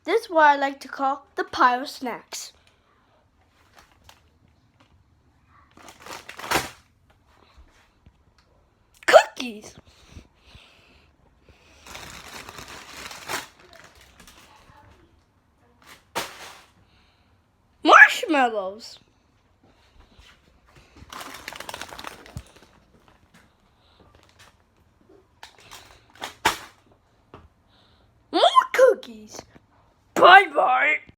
This is what I like to call the pile of snacks. Cookies. Marshmallows. More cookies. Bye-bye.